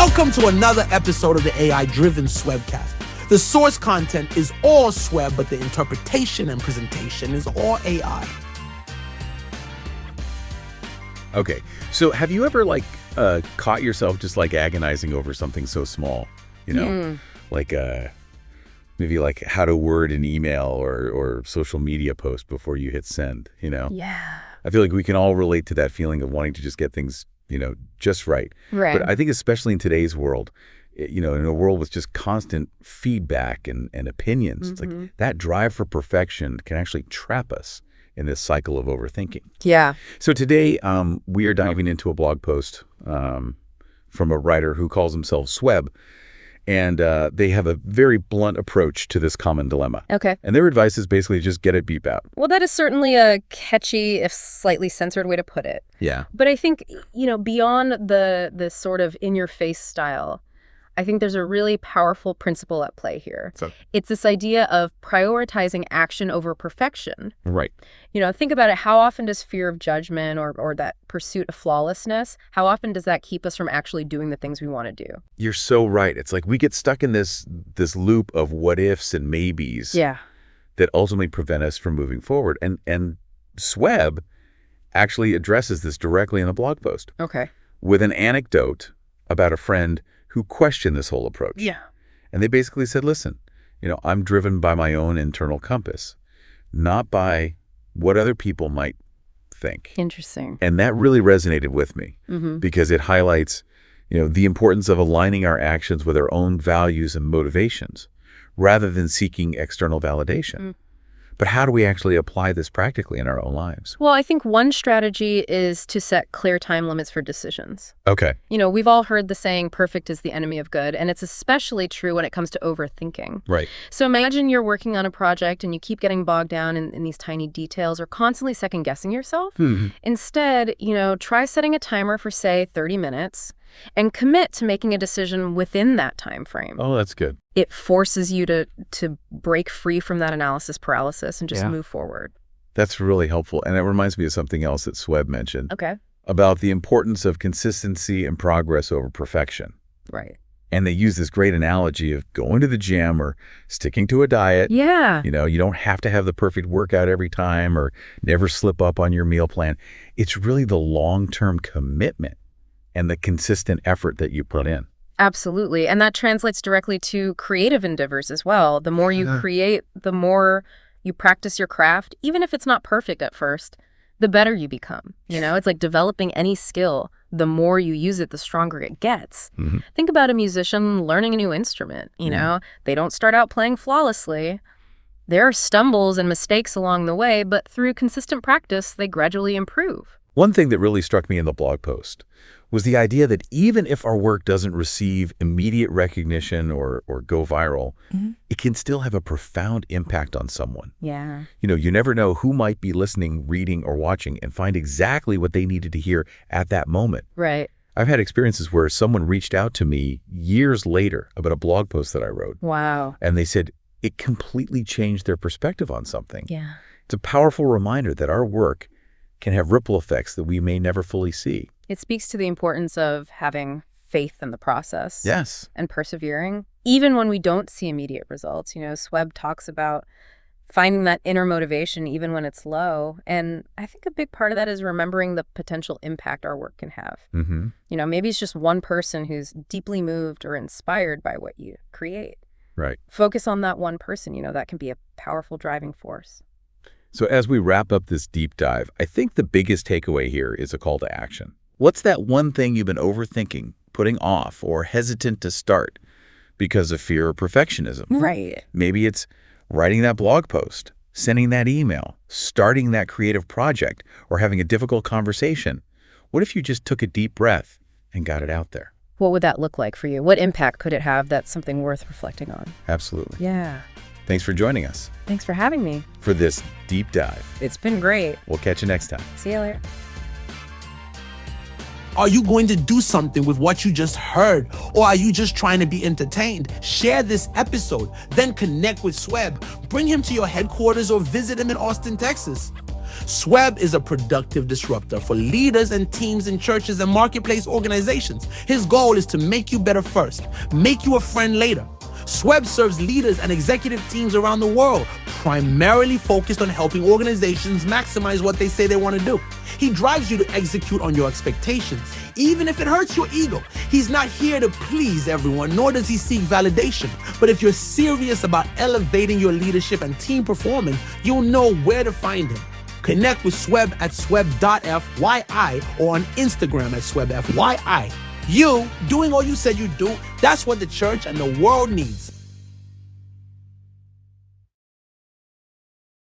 Welcome to another episode of the AI-driven Swebbcast. The source content is all Swebb, but the interpretation and presentation is all AI. Okay, so have you ever caught yourself just agonizing over something so small, like maybe how to word an email or social media post before you hit send, Yeah. I feel like we can all relate to that feeling of wanting to just get things, just right. Right. But I think especially in today's world, in a world with just constant feedback and opinions, it's like that drive for perfection can actually trap us in this cycle of overthinking. Yeah. So today we are diving into a blog post from a writer who calls himself Swebb, and they have a very blunt approach to this common dilemma. Okay. And their advice is basically just get it, beep out. Well, that is certainly a catchy, if slightly censored way to put it. Yeah. But I think, beyond the sort of in-your-face style, I think there's a really powerful principle at play here. So, it's this idea of prioritizing action over perfection. right. Think about it. How often does fear of judgment or that pursuit of flawlessness, how often does that keep us from actually doing the things we want to do? You're so right. It's like we get stuck in this loop of what ifs and maybes that ultimately prevent us from moving forward. And Swebb actually addresses this directly in the blog post. Okay. With an anecdote about a friend who questioned this whole approach. Yeah. And they basically said, listen, I'm driven by my own internal compass, not by what other people might think. Interesting. And that really resonated with me because it highlights, the importance of aligning our actions with our own values and motivations rather than seeking external validation. But how do we actually apply this practically in our own lives? Well, I think one strategy is to set clear time limits for decisions. Okay. We've all heard the saying, perfect is the enemy of good, and it's especially true when it comes to overthinking. Right. So imagine you're working on a project and you keep getting bogged down in these tiny details or constantly second-guessing yourself. Instead, try setting a timer for, say, 30 minutes and commit to making a decision within that time frame. Oh, that's good. It forces you to break free from that analysis paralysis and just move forward. That's really helpful. And it reminds me of something else that Swebb mentioned. Okay. About the importance of consistency and progress over perfection. Right. And they use this great analogy of going to the gym or sticking to a diet. Yeah. You don't have to have the perfect workout every time or never slip up on your meal plan. It's really the long-term commitment and the consistent effort that you put in. Absolutely. And that translates directly to creative endeavors as well. The more you create, the more you practice your craft, even if it's not perfect at first, the better you become. It's like developing any skill. The more you use it, the stronger it gets. Think about a musician learning a new instrument. They don't start out playing flawlessly. There are stumbles and mistakes along the way, but through consistent practice, they gradually improve. One thing that really struck me in the blog post was the idea that even if our work doesn't receive immediate recognition or go viral, it can still have a profound impact on someone. Yeah. You never know who might be listening, reading, or watching and find exactly what they needed to hear at that moment. Right. I've had experiences where someone reached out to me years later about a blog post that I wrote. Wow. And they said it completely changed their perspective on something. Yeah. It's a powerful reminder that our work can have ripple effects that we may never fully see. It speaks to the importance of having faith in the process. Yes. And persevering, even when we don't see immediate results. Swebb talks about finding that inner motivation even when it's low. And I think a big part of that is remembering the potential impact our work can have. Maybe it's just one person who's deeply moved or inspired by what you create. Right. Focus on that one person. That can be a powerful driving force. So as we wrap up this deep dive, I think the biggest takeaway here is a call to action. What's that one thing you've been overthinking, putting off, or hesitant to start because of fear or perfectionism? Right. Maybe it's writing that blog post, sending that email, starting that creative project, or having a difficult conversation. What if you just took a deep breath and got it out there? What would that look like for you? What impact could it have that's something worth reflecting on? Absolutely. Yeah. Thanks for joining us Thanks for having me. for this deep dive. It's been great. We'll catch you next time. See you later. Are you going to do something with what you just heard? Or are you just trying to be entertained? Share this episode, then connect with Swebb. Bring him to your headquarters or visit him in Austin, Texas. Swebb is a productive disruptor for leaders and teams in churches and marketplace organizations. His goal is to make you better first, make you a friend later. Swebb serves leaders and executive teams around the world, primarily focused on helping organizations maximize what they say they want to do. He drives you to execute on your expectations, even if it hurts your ego. He's not here to please everyone, nor does he seek validation. But if you're serious about elevating your leadership and team performance, you'll know where to find him. Connect with Swebb at swebb.fyi or on Instagram at swebbfyi. You doing all you said you'd do, that's what the church and the world needs.